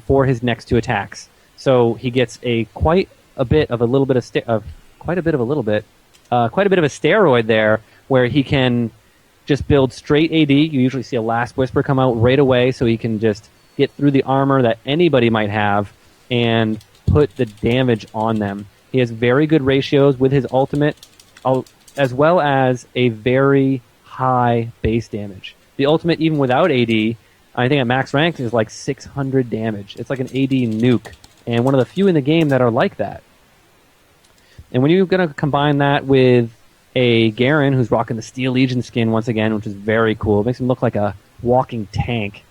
for his next 2 attacks. So he gets quite a bit of a steroid there, where he can just build straight AD. You usually see a Last Whisper come out right away, so he can just get through the armor that anybody might have and put the damage on them. He has very good ratios with his ultimate, as well as a very high base damage. The ultimate, even without AD, I think at max rank is like 600 damage. It's like an AD nuke, and one of the few in the game that are like that. And when you're going to combine that with a Garen who's rocking the Steel Legion skin once again, which is very cool, it makes him look like a walking tank.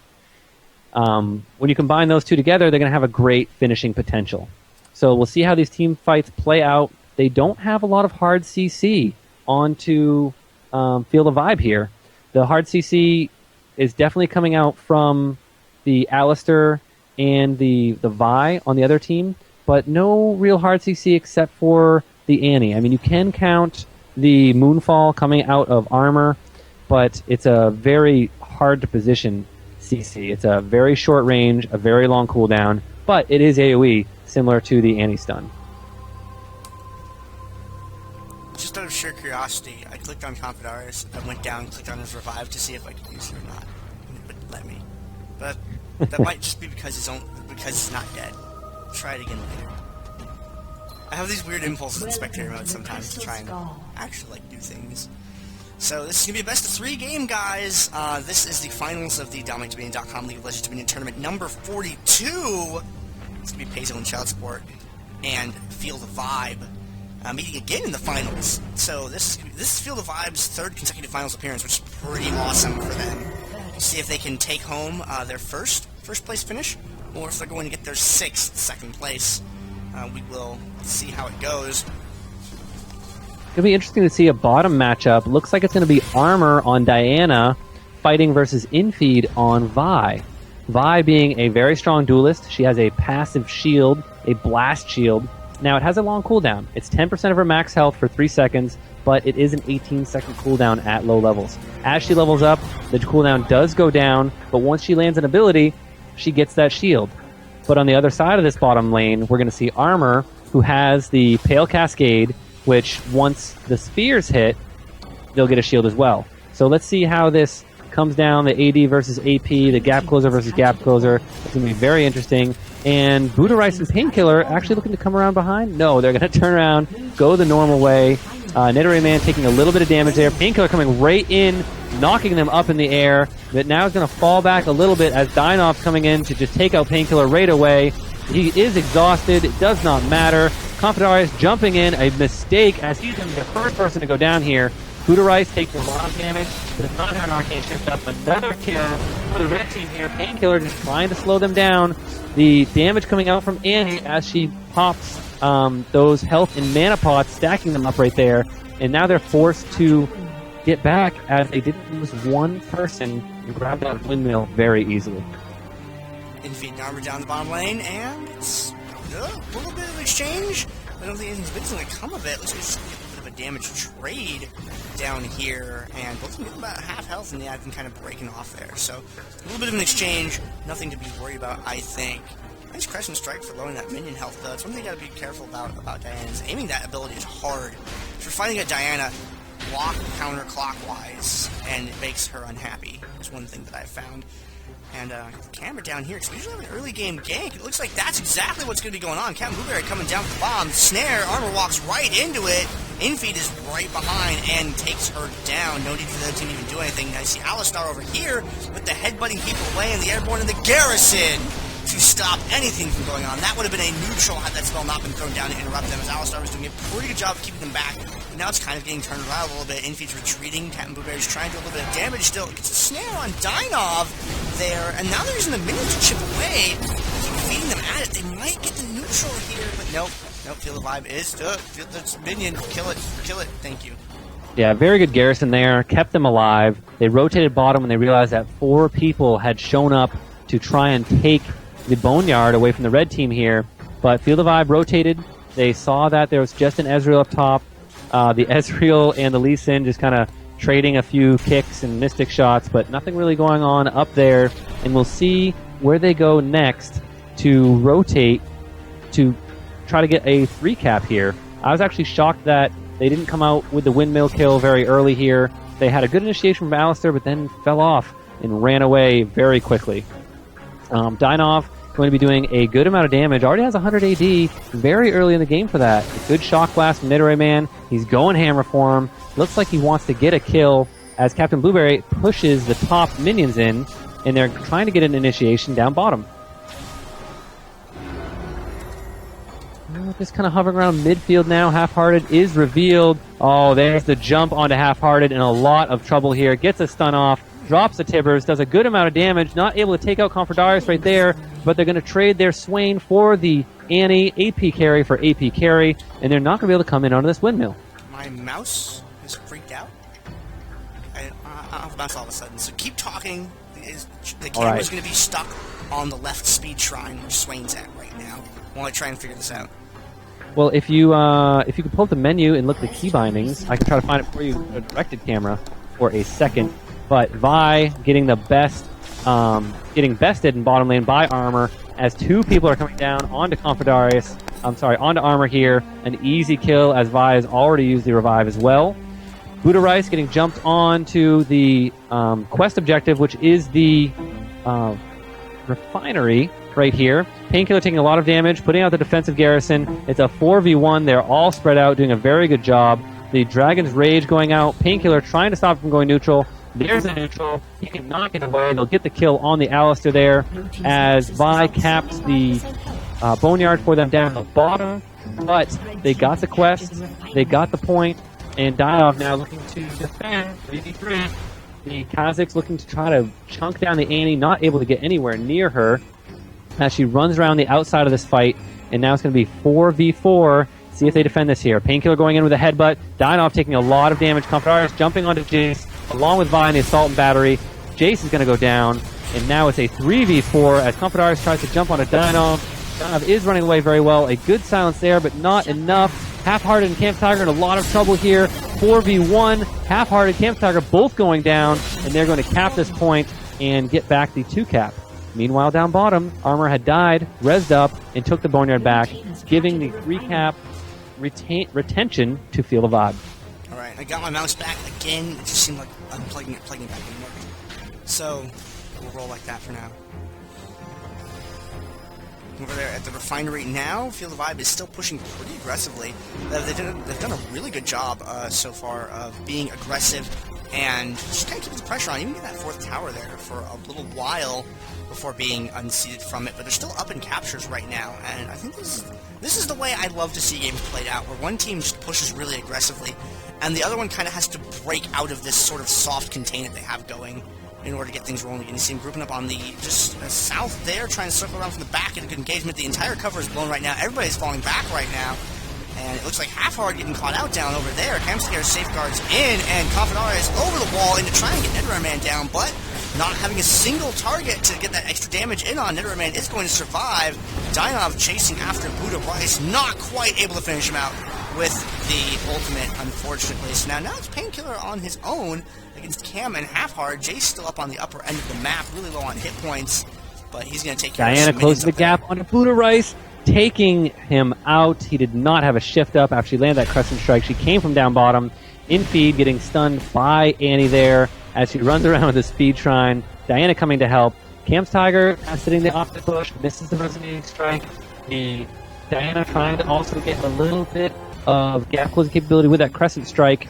When you combine those two together, they're going to have a great finishing potential. So we'll see how these team fights play out. They don't have a lot of hard CC onto Feel the Vibe here. The hard CC is definitely coming out from the Alistar and the Vi on the other team, but no real hard CC except for the Annie. I mean, you can count the Moonfall coming out of armor, but it's a very hard to position CC. It's a very short range, a very long cooldown, but it is AoE, similar to the Annie stun. Just out of sheer curiosity, I clicked on Confidarius, I went down and clicked on his revive to see if I could use it or not. It wouldn't let me. But that might just be because he's not dead. Try it again later. I have these weird impulses in spectator mode sometimes to try and actually do things. So this is going to be a best of 3 game, guys. This is the finals of the DominateDominion.com League of Legends Dominion Tournament number 42. It's going to be Peso and Child Support and Feel the Vibe meeting again in the finals. So this is Feel the Vibe's 3rd consecutive finals appearance, which is pretty awesome for them. We'll see if they can take home their first place finish, or if they're going to get their 6th second place. We will see how it goes. It's going to be interesting to see a bottom matchup. Looks like it's going to be Armor on Diana fighting versus Infeed on Vi. Vi being a very strong duelist. She has a passive shield, a blast shield. Now, it has a long cooldown. It's 10% of her max health for 3 seconds, but it is an 18-second cooldown at low levels. As she levels up, the cooldown does go down, but once she lands an ability, she gets that shield. But on the other side of this bottom lane, we're going to see Armor, who has the Pale Cascade, which once the spears hit, they'll get a shield as well. So let's see how this comes down, the AD versus AP, the gap closer versus gap closer. It's going to be very interesting. And Buddha Rice and Painkiller actually looking to come around behind? No, they're going to turn around, go the normal way. Netherray Man taking a little bit of damage there. Painkiller coming right in, knocking them up in the air. But now is going to fall back a little bit as Dynov's coming in to just take out Painkiller right away. He is exhausted. It does not matter. Confidarius jumping in, a mistake as he's going to be the first person to go down here. Buddha Rice takes a lot of damage, but does not have an arcane shift up. Another kill for the red team here. Painkiller just trying to slow them down. The damage coming out from Annie as she pops those health and mana pots, stacking them up right there. And now they're forced to get back as they didn't lose one person and grab that windmill very easily. Infeed armor down the bottom lane, and it's a little bit of exchange. I don't think anything's big going to come of it. Looks like it's going to get a bit of a damage trade down here, and both of them get about half health, and yeah, I've been kind of breaking off there. So a little bit of an exchange, nothing to be worried about, I think. Nice Crescent Strike for lowering that minion health, though. It's one thing you got to be careful about Diana, is aiming that ability is hard. If you're fighting a Diana, walk counterclockwise, and it makes her unhappy. That's one thing that I've found. And the camera down here, because we usually have an early game gank. It looks like that's exactly what's going to be going on. Captain Blueberry coming down with the bomb. Snare, Armor walks right into it. Infeed is right behind and takes her down. No need for the other team to even do anything. I see Alistar over here with the headbutting people away and the Airborne and the Garrison to stop anything from going on. That would have been a neutral had that spell not been thrown down to interrupt them, as Alistar was doing a pretty good job of keeping them back. But now it's kind of getting turned around a little bit. Infeed's retreating. Captain Blueberry's trying to do a little bit of damage still. Gets a snare on Dynov there, and now they're using the minions to chip away. Keep feeding them at it. They might get the neutral here, but nope. Nope, Feel the Vibe is the minion. Kill it. Thank you. Yeah, very good Garrison there. Kept them alive. They rotated bottom when they realized that 4 people had shown up to try and take the Boneyard away from the red team here. But Feel the Vibe rotated. They saw that there was just an Ezreal up top. The Ezreal and the Lee Sin just kind of trading a few kicks and mystic shots, but nothing really going on up there. And we'll see where they go next to rotate to try to get a 3-cap here. I was actually shocked that they didn't come out with the windmill kill very early here. They had a good initiation from Alistair, but then fell off and ran away very quickly. Dynov going to be doing a good amount of damage. Already has 100 AD very early in the game for that. A good shock blast from Nidoray Man. He's going hammer for him. Looks like he wants to get a kill as Captain Blueberry pushes the top minions in, and they're trying to get an initiation down bottom. Just kind of hovering around midfield now. Half-Hearted is revealed. Oh, there's the jump onto Half-Hearted in a lot of trouble here. Gets a stun off, drops the Tibbers, does a good amount of damage. Not able to take out Confidarius right there, but they're going to trade their Swain for the Annie AP carry for AP carry, and they're not going to be able to come in onto this windmill. My mouse is freaked out. I'll mouse all of a sudden. So keep talking. The camera's going to be stuck on the left speed shrine where Swain's at right now while I try and figure this out. Well, if you could pull up the menu and look at the key bindings, I can try to find it for you, a directed camera, for a second. But Vi getting the best, getting bested in bottom lane by Armor as 2 people are coming down onto Confidarius. Onto Armor here. An easy kill as Vi has already used the revive as well. Buddha Rice getting jumped onto the quest objective, which is the refinery right here. Painkiller taking a lot of damage, putting out the defensive garrison. It's a 4v1. They're all spread out, doing a very good job. The Dragon's Rage going out. Painkiller trying to stop it from going neutral. There's a neutral. He cannot get away. They'll get the kill on the Alistair there as Vi caps the Boneyard for them down at the bottom. But they got the quest. They got the point. And Dynov now looking to defend 3v3. The Kazakhs looking to try to chunk down the Annie, not able to get anywhere near her as she runs around the outside of this fight. And now it's going to be 4v4. See if they defend this here. Painkiller going in with a headbutt. Dynov taking a lot of damage. Confidarius jumping onto Jace along with Vi in the Assault and Battery. Jace is going to go down. And now it's a 3v4 as Confidarius tries to jump onto Dynov. Dynov is running away very well. A good silence there, but not enough. Half-Hearted and Camp Tiger in a lot of trouble here. 4v1. Half-Hearted, Camp Tiger both going down, and they're going to cap this point and get back the 2-cap. Meanwhile, down bottom, Armor had died, rezzed up, and took the Boneyard back, giving the 3-cap retention to Feel the Vibe. Alright, I got my mouse back again. It just seemed like unplugging it, plugging it back didn't work. So, we'll roll like that for now. Over there at the refinery now, Feel the Vibe is still pushing pretty aggressively. They've done a really good job so far of being aggressive and just kind of keeping the pressure on. Even get that 4th tower there for a little while before being unseated from it. But they're still up in captures right now, and I think this is the way I love to see games played out, where one team just pushes really aggressively, and the other one kind of has to break out of this sort of soft containment they have going in order to get things rolling. And you see him grouping up on the just south there, trying to circle around from the back in a good engagement. The entire cover is blown right now. Everybody's falling back right now. And it looks like Half-Hearted getting caught out down over there. Hamster safeguards in, and Confidarius over the wall in to try and get Nidoray Man down, but not having a single target to get that extra damage in on. Nidoray Man is going to survive. Dynov chasing after Buddha Rice, not quite able to finish him out with the ultimate, unfortunately. So now it's Painkiller on his own against Cam and Half-Hearted. Jay's still up on the upper end of the map, really low on hit points, but he's going to take care of Diana closes the gap onto Buddha Rice, taking him out. He did not have a shift up after she landed that Crescent Strike. She came from down bottom, in feed, getting stunned by Annie there as she runs around with the Speed Shrine. Diana coming to help. Cam's Tiger sitting there off the bush, misses the Resonating Strike. The Diana trying to also get a little bit of gap closing capability with that Crescent Strike,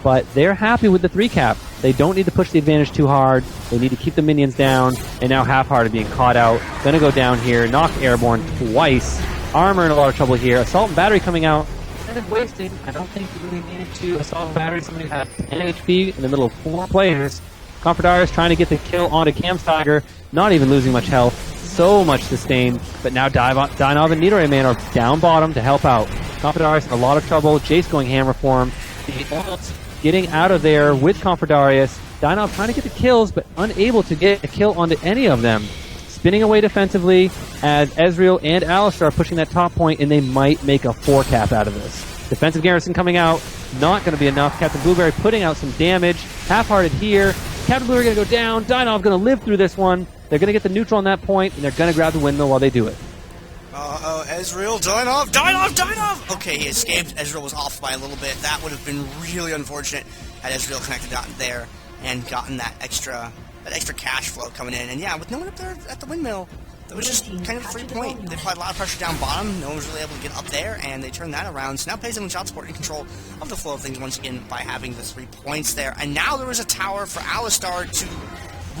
but they're happy with the 3-cap. They don't need to push the advantage too hard. They need to keep the minions down, and now Half-Hearted being caught out. Gonna go down here, knock airborne twice. Armor in a lot of trouble here. Assault and Battery coming out. Kind of wasted. I don't think you really needed to Assault and Battery. Somebody who had 10 HP in the middle of 4 players. Confidarius trying to get the kill onto Cam's Tiger, not even losing much health. So much sustain, but now Dynov and Nidoray Man are down bottom to help out. Confidarius in a lot of trouble. Jace going hammer for him. The ult getting out of there with Confidarius. Dynov trying to get the kills, but unable to get a kill onto any of them. Spinning away defensively as Ezreal and Alistair are pushing that top point, and they might make a 4-cap out of this. Defensive Garrison coming out, not going to be enough. Captain Blueberry putting out some damage. Half-Hearted here. Captain Blueberry going to go down. Dynov going to live through this one. They're going to get the neutral on that point, and they're going to grab the windmill while they do it. Ezreal, Dynov! Okay, he escaped. Ezreal was off by a little bit. That would have been really unfortunate had Ezreal connected out there and gotten that extra cash flow coming in. And yeah, with no one up there at the windmill, that was just kind of a free point. They applied a lot of pressure down bottom. No one was really able to get up there, and they turned that around. So now Pays and Child Support in control of the flow of things once again by having the 3 points there. And now there was a tower for Alistar to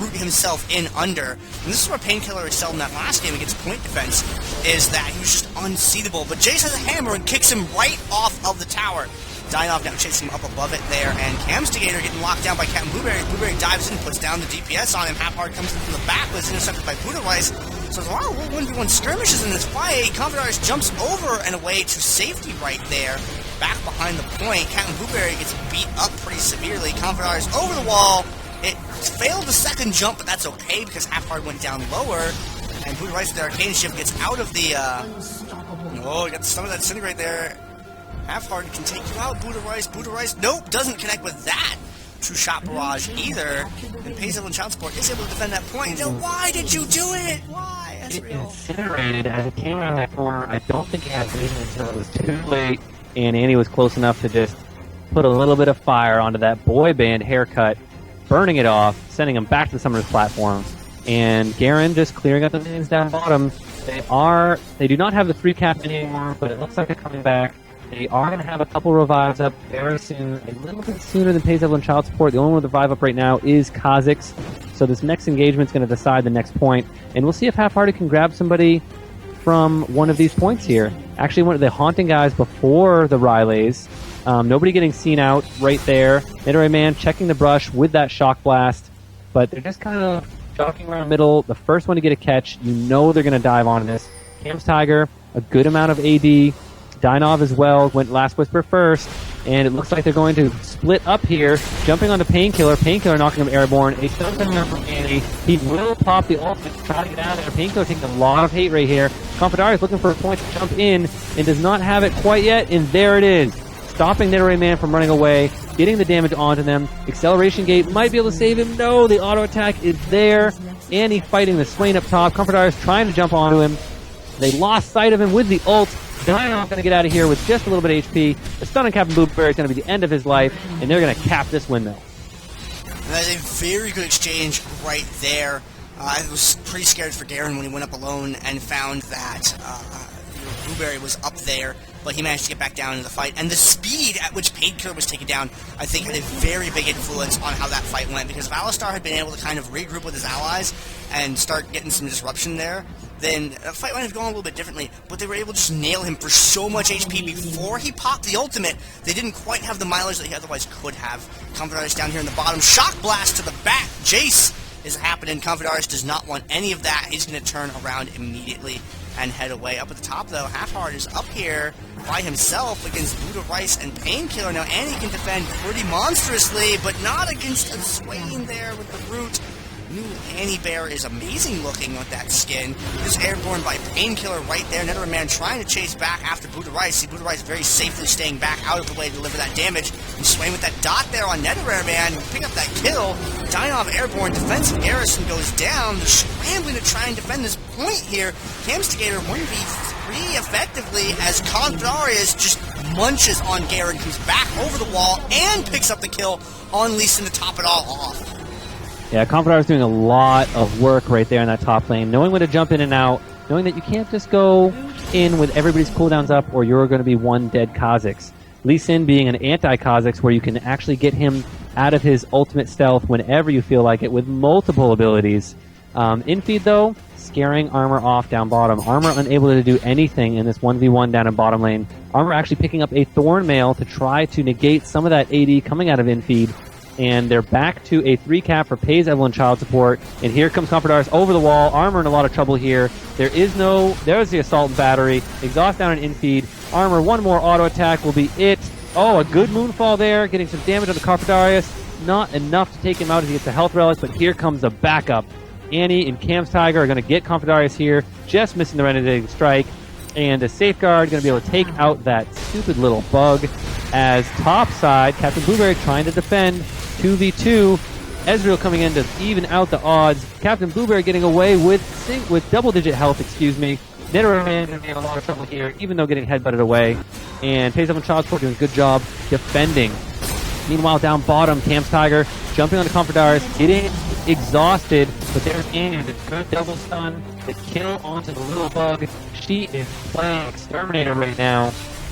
root himself in under. And this is where Painkiller excelled in that last game against point defense, is that he was just unseatable. But Jace has a hammer and kicks him right off of the tower. Dynov now chasing him up above it there, and Camstigator getting locked down by Captain Blueberry. Blueberry dives in, puts down the DPS on him. Half-Hard comes in from the back, but is intercepted by Buddha Rice. So there's a lot of 1v1 skirmishes in this fight. Confidarius jumps over and away to safety right there, back behind the point. Captain Blueberry gets beat up pretty severely. Confidarius over the wall. It failed the second jump, but that's okay because Half-Hard went down lower. And Buddha Rice with the Arcane Shift gets out of the... Oh, you got some of that Disintegrate there. Half-Hard can take you out. Buddha Rice, nope, doesn't connect with that True Shot Barrage either. And Pays and Child Support is able to defend that point. Now, why did you do it? Why? It incinerated as it came around that corner. I don't think it had vision until it was too late, and Annie was close enough to just put a little bit of fire onto that boy band haircut, burning it off, sending him back to the Summoner's platform. And Garen just clearing up the minions down bottom. They do not have the free cap anymore, but it looks like they're coming back. They are going to have a couple revives up very soon, a little bit sooner than Pays Evelynn Child Support. The only one with a revive up right now is Kha'Zix. So this next engagement is going to decide the next point. And we'll see if Half-Hearted can grab somebody from one of these points here. Actually, one of the haunting guys before the Ryleys. Nobody getting seen out right there. Nidoray Man checking the brush with that Shock Blast. But they're just kind of jockeying around middle. The first one to get a catch, you know they're going to dive on this. Cam's Tiger, a good amount of AD. Dynov as well, went Last Whisper first, and it looks like they're going to split up here, jumping onto Painkiller. Painkiller knocking him airborne. A stun coming up from Annie. He will pop the ultimate to try to get out of there. Painkiller taking a lot of hate right here. Confidarius looking for a point to jump in, and does not have it quite yet, and there it is. Stopping Nidoray Man from running away, getting the damage onto them. Acceleration Gate might be able to save him. No, the auto attack is there. Annie fighting the Swain up top. Confidarius trying to jump onto him. They lost sight of him with the ult. Dynov going to get out of here with just a little bit of HP. The stun on Captain Blueberry is going to be the end of his life, and they're going to cap this windmill. And that is a very good exchange right there. I was pretty scared for Garen when he went up alone and found that Blueberry was up there, but he managed to get back down into the fight. And the speed at which Painkiller was taken down, I think, had a very big influence on how that fight went, because if Alistar had been able to kind of regroup with his allies and start getting some disruption there, then the fight might have gone a little bit differently, but they were able to just nail him for so much HP before he popped the ultimate. They didn't quite have the mileage that he otherwise could have. Confidarius down here in the bottom. Shock Blast to the back. Jace is happening. Confidarius does not want any of that. He's going to turn around immediately and head away. Up at the top, though, Half-Hard is up here by himself against Buddha Rice and Painkiller. Now, Annie can defend pretty monstrously, but not against a Swain there with the root. New Annie Bear is amazing looking with that skin. Just airborne by Painkiller right there. Nidoray Man trying to chase back after Buddha Rice. See Buddha Rice very safely staying back out of the way to deliver that damage. And Swain with that dot there on Nidoray Man. Pick up that kill. Dynov airborne. Defensive Garrison goes down. They're scrambling to try and defend this point here. Camstigator 1v3 effectively as Confidarius just munches on Garen, comes back over the wall and picks up the kill on Lee Sin to top it all off. Yeah, Confidar is doing a lot of work right there in that top lane, knowing when to jump in and out, knowing that you can't just go in with everybody's cooldowns up or you're going to be one dead Kha'Zix. Lee Sin being an anti-Kha'Zix where you can actually get him out of his ultimate stealth whenever you feel like it with multiple abilities. Infeed, though, scaring Armor off down bottom. Armor unable to do anything in this 1v1 down in bottom lane. Armor actually picking up a Thorn Mail to try to negate some of that AD coming out of Infeed. And they're back to a 3 cap for Pays Evelynn Child Support. And here comes Confidarius over the wall. Armor in a lot of trouble here. There's the Assault and Battery. Exhaust down an Infeed. Armor, one more auto attack will be it. Oh, a good Moonfall there, getting some damage on the Confidarius. Not enough to take him out as he gets a health relic, but here comes the backup. Annie and Cam's Tiger are going to get Confidarius here, just missing the Renegating Strike. And the Safeguard going to be able to take out that stupid little bug. As topside, Captain Blueberry trying to defend 2v2. Ezreal coming in to even out the odds. Captain Blueberry getting away with double-digit health, excuse me. Nidoran going to be in a lot of trouble here, even though getting headbutted away. And Pays Up and Child Support doing a good job defending. Meanwhile, down bottom, Cam's Tiger jumping on the Confederates, getting exhausted, but there's Annie, the good double stun, the kill onto the little bug. She is playing Exterminator right now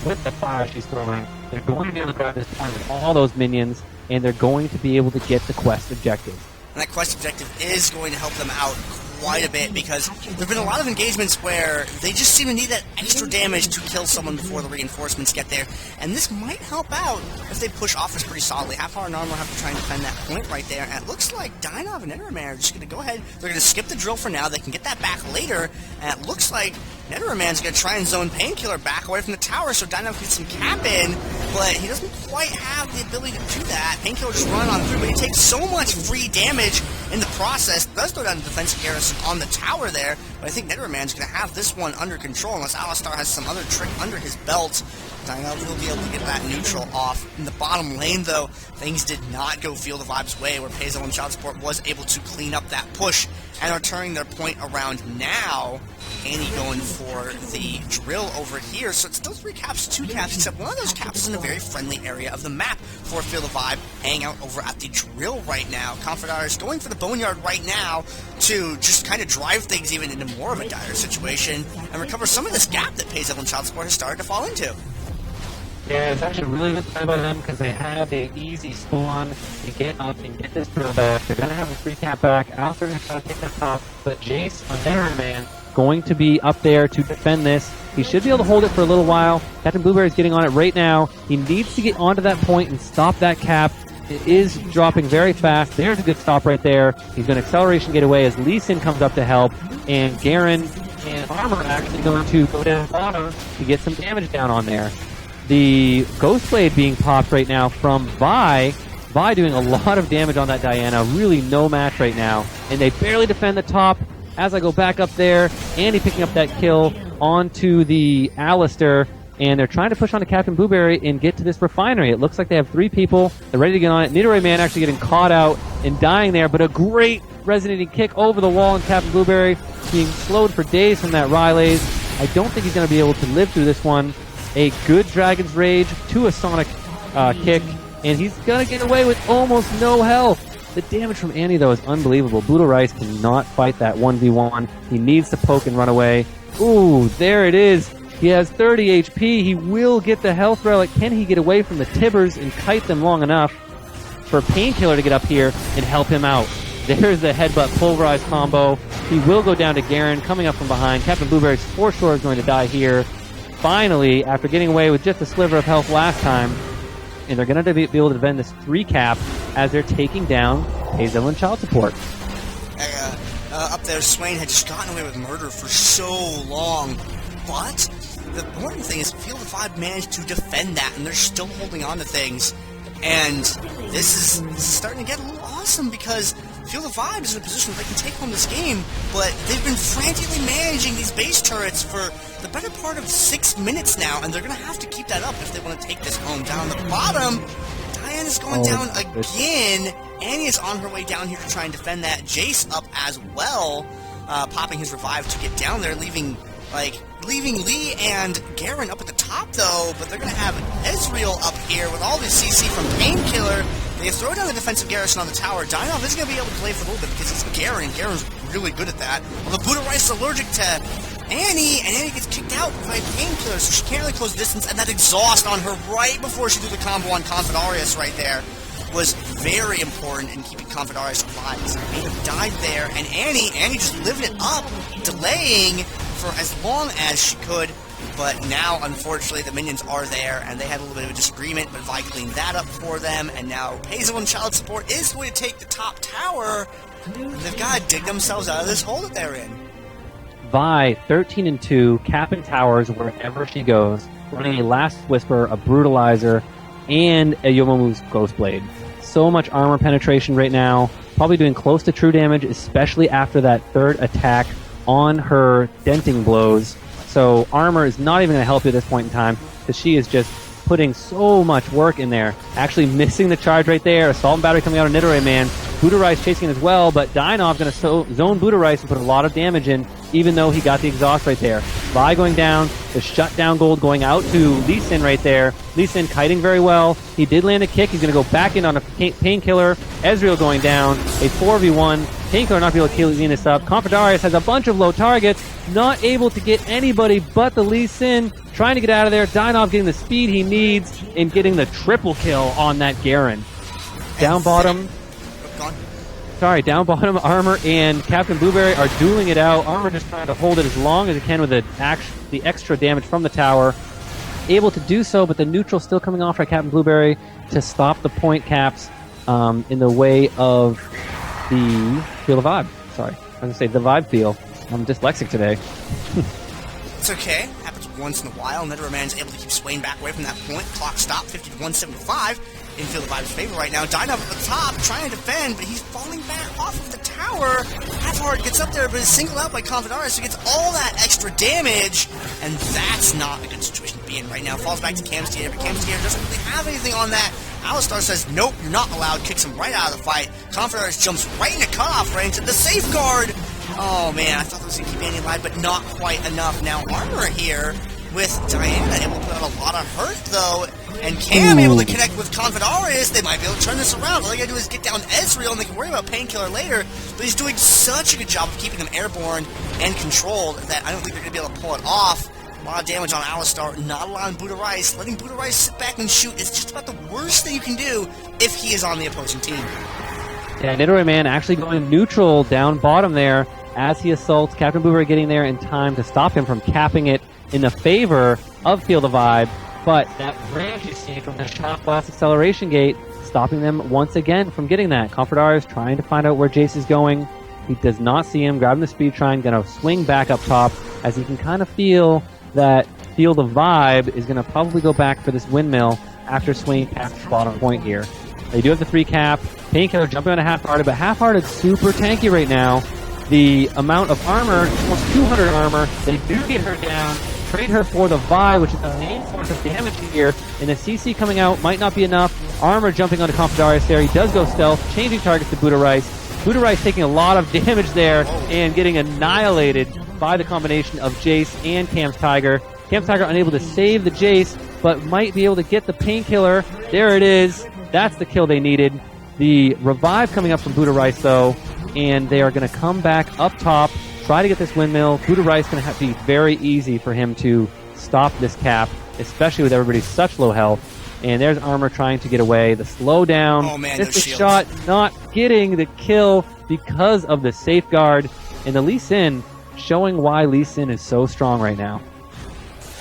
with the fire she's throwing. They're going to be able to grab this point with all those minions, and they're going to be able to get the quest objective. And that quest objective is going to help them out quite a bit, because there have been a lot of engagements where they just seem to need that extra damage to kill someone before the reinforcements get there, and this might help out if they push offense pretty solidly. Half Power and Armor have to try and defend that point right there, and it looks like Dynov and Nidoran are just going to go ahead. They're going to skip the drill for now. They can get that back later, and it looks like Nidoran's going to try and zone Painkiller back away from the tower so Dynov gets some cap in, but he doesn't quite have the ability to do that. Painkiller just run on through, but he takes so much free damage in the process. Does go down to defensive garrison on the tower there, but I think Nidoran's going to have this one under control unless Alistar has some other trick under his belt. Dynov will be able to get that neutral off. In the bottom lane, though, things did not go Feel the Vibes way, where Pezel and Child Support was able to clean up that push and are turning their point around now. Annie going for the drill over here, so it's still 3 caps, 2 caps, except one of those caps is in a very friendly area of the map for Feel the Vibe, hanging out over at the drill right now. Confederates going for the Boneyard right now to just kind of drive things even into more of a dire situation and recover some of this gap that Pezel and Child Support has started to fall into. Yeah, it's actually really good play by them because they have an easy spawn to get up and get this drill back. They're going to have a 3 cap back. Alster's going to try to take the top, but Jace on Nidoran going to be up there to defend this. He should be able to hold it for a little while. Captain Blueberry is getting on it right now. He needs to get onto that point and stop that cap. It is dropping very fast. There's a good stop right there. He's going to acceleration get away as Lee Sin comes up to help, and Garen and Armor are actually going to go down bottom to get some damage down on there. The Ghost Blade being popped right now from Vi. Vi doing a lot of damage on that Diana. Really no match right now. And they barely defend the top. As I go back up there, Andy picking up that kill onto the Alistair, and they're trying to push onto Captain Blueberry and get to this refinery. It looks like they have 3 people. They're ready to get on it. Nidoray Man actually getting caught out and dying there, but a great resonating kick over the wall, and Captain Blueberry being slowed for days from that Rylays. I don't think he's going to be able to live through this one. A good Dragon's Rage to a Sonic kick, and he's going to get away with almost no health. The damage from Annie, though, is unbelievable. Budo Rice cannot fight that 1v1. He needs to poke and run away. Ooh, there it is. He has 30 HP. He will get the health relic. Can he get away from the Tibbers and kite them long enough for Painkiller to get up here and help him out? There's the headbutt pulverize combo. He will go down to Garen, coming up from behind. Captain Blueberry's for sure is going to die here. Finally, after getting away with just a sliver of health last time, and they're going to be able to defend this 3 cap as they're taking down Hazel and Child Support. Up there, Swain had just gotten away with murder for so long, but the important thing is Feel the Vibe managed to defend that, and they're still holding on to things. And this is starting to get a little awesome, because Feel the Vibe is in a position where they can take home this game, but they've been frantically managing these base turrets for the better part of 6 minutes now, and they're going to have to keep that up if they want to take this home. Down the bottom, Diana's going down again. Annie is on her way down here to try and defend that. Jace up as well, popping his revive to get down there, leaving Lee and Garen up at the top, though, but they're going to have Ezreal up here with all this CC from Painkiller. They throw down the defensive garrison on the tower. Dynov is going to be able to play for a little bit because he's Garen. Garen's really good at that. Well, the Buddha Rice is allergic to Annie, and Annie gets kicked out by Painkiller, so she can't really close distance, and that exhaust on her right before she did the combo on Confedarius right there was very important in keeping Confedarius alive. So they have died there, and Annie just living it up, delaying for as long as she could, but now, unfortunately, the minions are there, and they had a little bit of a disagreement, but Vi cleaned that up for them, and now Hazel and Child Support is going to take the top tower, and they've got to dig themselves out of this hole that they're in. Vi, 13-2, capping towers wherever she goes, running a Last Whisper, a Brutalizer, and a Yomomu's Ghost Blade. So much armor penetration right now, probably doing close to true damage, especially after that 3rd attack on her denting blows. So armor is not even going to help you at this point in time, because she is just putting so much work in there. Actually missing the charge right there. Assault and Battery coming out of Nidoray Man. Buddha Rice chasing it as well, but Dynov going to zone Buddha Rice and put a lot of damage in, even though he got the exhaust right there. Vi going down, the shutdown gold going out to Lee Sin right there. Lee Sin kiting very well. He did land a kick. He's going to go back in on a Painkiller. Ezreal going down, a 4v1. Painkiller not be able to clean this up. Confidarius has a bunch of low targets, not able to get anybody but the Lee Sin, trying to get out of there. Dynov getting the speed he needs and getting the triple kill on that Garen. Down bottom, Armor and Captain Blueberry are dueling it out. Armor just trying to hold it as long as he can with the extra damage from the tower. Able to do so, but the neutral still coming off by Captain Blueberry to stop the point caps in the way of the Feel the Vibe. Sorry, I was going to say the Vibe Feel. I'm dyslexic today. It's okay. Happens once in a while. Netherman's able to keep swaying back away from that point. Clock stop, 50 to 175. In Feel the Vibe's favor right now. Dynov at the top, trying to defend, but he's falling back off of the tower. Half-Heart gets up there, but is singled out by Confidarius, who gets all that extra damage, and that's not a good situation to be in right now. Falls back to Camstier, but Camstier doesn't really have anything on that. Alistar says, nope, you're not allowed, kicks him right out of the fight. Confidarius jumps right into cutoff range at the safeguard. Oh man, I thought that was going to keep Annie alive, but not quite enough. Now Armor here with Diana able to put out a lot of hurt, though, and Cam able to connect with Confidarius. They might be able to turn this around. All they gotta do is get down Ezreal, and they can worry about Painkiller later, but he's doing such a good job of keeping them airborne and controlled that I don't think they're going to be able to pull it off. A lot of damage on Alistar, not allowing Buddha Rice. Letting Buddha Rice sit back and shoot is just about the worst thing you can do if he is on the opposing team. Yeah, Nidoran actually going neutral down bottom there as he assaults. Captain Blueberry getting there in time to stop him from capping it in the favor of Feel the Vibe, but that range you see from the Shock Blast Acceleration Gate stopping them once again from getting that. Confidarius trying to find out where Jace is going. He does not see him, grabbing the Speed Trine, going to swing back up top as he can kind of feel that Feel the Vibe is going to probably go back for this windmill after swinging past the bottom point here. They do have the 3 cap. Painkiller jumping on a Half-Hearted, but Half-Hearted super tanky right now. The amount of armor, almost 200 armor, they do get her down. Trade her for the Vi, which is the main source of damage here. And the CC coming out might not be enough. Armor jumping onto Confidarius there. He does go stealth, changing targets to Buddha Rice. Buddha Rice taking a lot of damage there and getting annihilated by the combination of Jace and Cam's Tiger. Cam's Tiger unable to save the Jace, but might be able to get the Painkiller. There it is. That's the kill they needed. The revive coming up from Buddha Rice, though, and they are going to come back up top, try to get this windmill. Buddha Rice going to be very easy for him to stop this cap, especially with everybody such low health. And there's Armor trying to get away. The slowdown. Oh man, this shot not getting the kill because of the safeguard. And the Lee Sin showing why Lee Sin is so strong right now.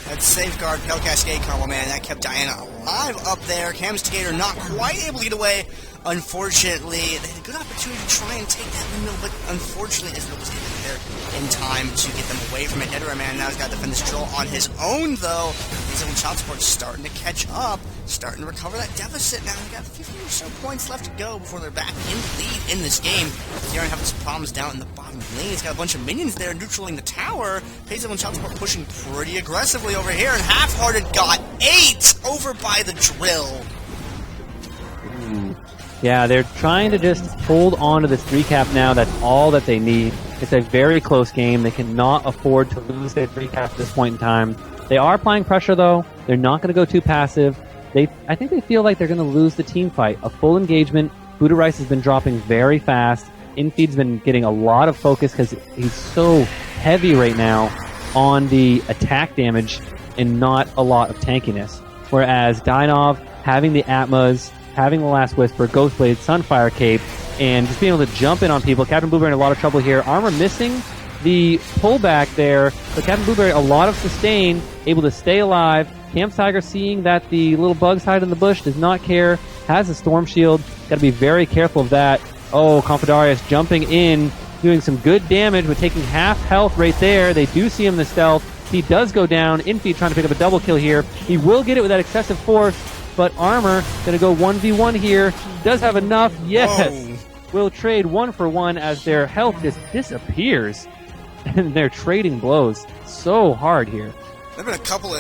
That safeguard Pale Cascade combo, man, that kept Diana alive up there. Camstigator not quite able to get away. Unfortunately, they had a good opportunity to try and take that windmill, but unfortunately, Israel was able to get there in time to get them away from it. Netherman now has got to defend this drill on his own, though. These Evelynn child support starting to catch up, starting to recover that deficit. Now we've got 50 or so points left to go before they're back in lead in this game. Garen having some problems down in the bottom lane. He's got a bunch of minions there neutraling the tower. Pays Evelynn child support pushing pretty aggressively over here, and Half-Hearted got 8 over by the drill. Yeah, they're trying to just hold on to this 3 cap now. That's all that they need. It's a very close game. They cannot afford to lose their 3 cap at this point in time. They are applying pressure, though. They're not going to go too passive. I think they feel like they're going to lose the team fight. A full engagement. Buddha Rice has been dropping very fast. Infeed's been getting a lot of focus because he's so heavy right now on the attack damage and not a lot of tankiness. Whereas Dynov having the Atmas, having the Last Whisper, Ghostblade, Sunfire Cape, and just being able to jump in on people. Captain Blueberry in a lot of trouble here. Armor missing the pullback there, but Captain Blueberry a lot of sustain, able to stay alive. Cam's Tiger seeing that the little bugs hide in the bush, does not care, has a Storm Shield. Got to be very careful of that. Oh, Confidarius jumping in, doing some good damage, but taking half health right there. They do see him in the stealth. He does go down. Infeed trying to pick up a double kill here. He will get it with that excessive force, but Armor going to go 1v1 here. Does have enough. Yes. Whoa. Will trade 1 for 1 as their health just disappears. And they're trading blows so hard here. There have been a couple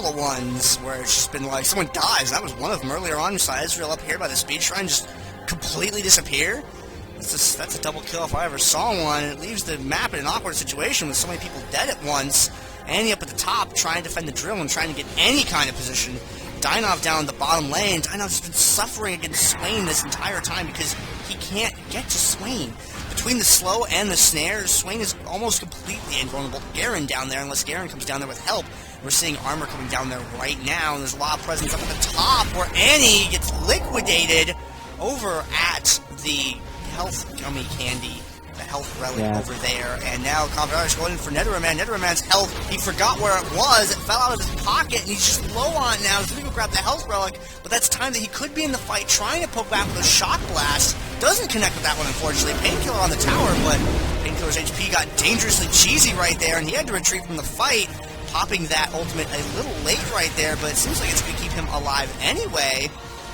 of ones where it's just been like someone dies. That was one of them earlier on. You saw Ezreal up here by the Speed Shrine just completely disappear. That's a double kill if I ever saw one, and it leaves the map in an awkward situation with so many people dead at once. Andy up at the top trying to defend the drill and trying to get any kind of position. Dynov down the bottom lane. Dynov's been suffering against Swain this entire time because he can't get to Swain. Between the slow and the snares, Swain is almost completely invulnerable to Garen down there unless Garen comes down there with help. We're seeing armor coming down there right now, and there's a lot of presence up at the top where Annie gets liquidated over at the health gummy candy, the health relic over there, and now Confederate's going in for Netherman. Netherman's health, he forgot where it was, it fell out of his pocket, and he's just low on it now. He's going to go grab the health relic, but that's time that he could be in the fight, trying to poke back with a shock blast. Doesn't connect with that one, unfortunately. Painkiller on the tower, but Painkiller's HP got dangerously cheesy right there, and he had to retreat from the fight, popping that ultimate a little late right there, but it seems like it's going to keep him alive anyway.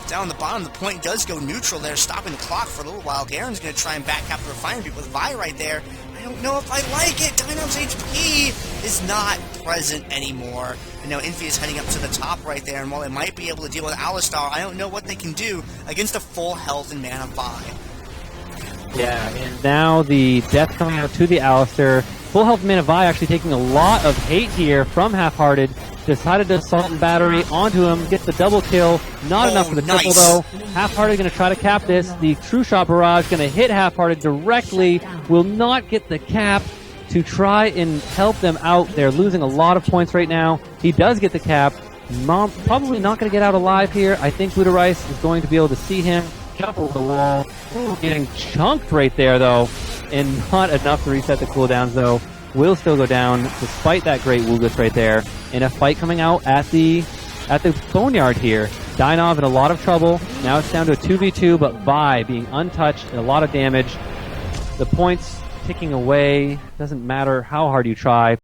Down the bottom, the point does go neutral there, stopping the clock for a little while. Garen's going to try and back cap the refinery with Vi right there. I don't know if I like it. Dyno's HP is not present anymore. And now Infi is heading up to the top right there, and while they might be able to deal with Alistar, I don't know what they can do against a full health and mana Vi. Yeah, and now the death coming out to the Alistar. Full health mana Vi actually taking a lot of hate here from Half-Hearted. Decided to assault and battery onto him, gets the double kill. Not enough for the triple though. Half-Hearted going to try to cap this. The True Shot Barrage going to hit Half-Hearted directly. Will not get the cap to try and help them out. They're losing a lot of points right now. He does get the cap. Probably not going to get out alive here. I think Buddha Rice is going to be able to see him jump over the wall. Getting chunked right there though, and not enough to reset the cooldowns though. Will still go down despite that great Wugus right there. In a fight coming out at the Boneyard here. Dynov in a lot of trouble. Now it's down to a 2v2, but Vi being untouched and a lot of damage. The points ticking away. Doesn't matter how hard you try.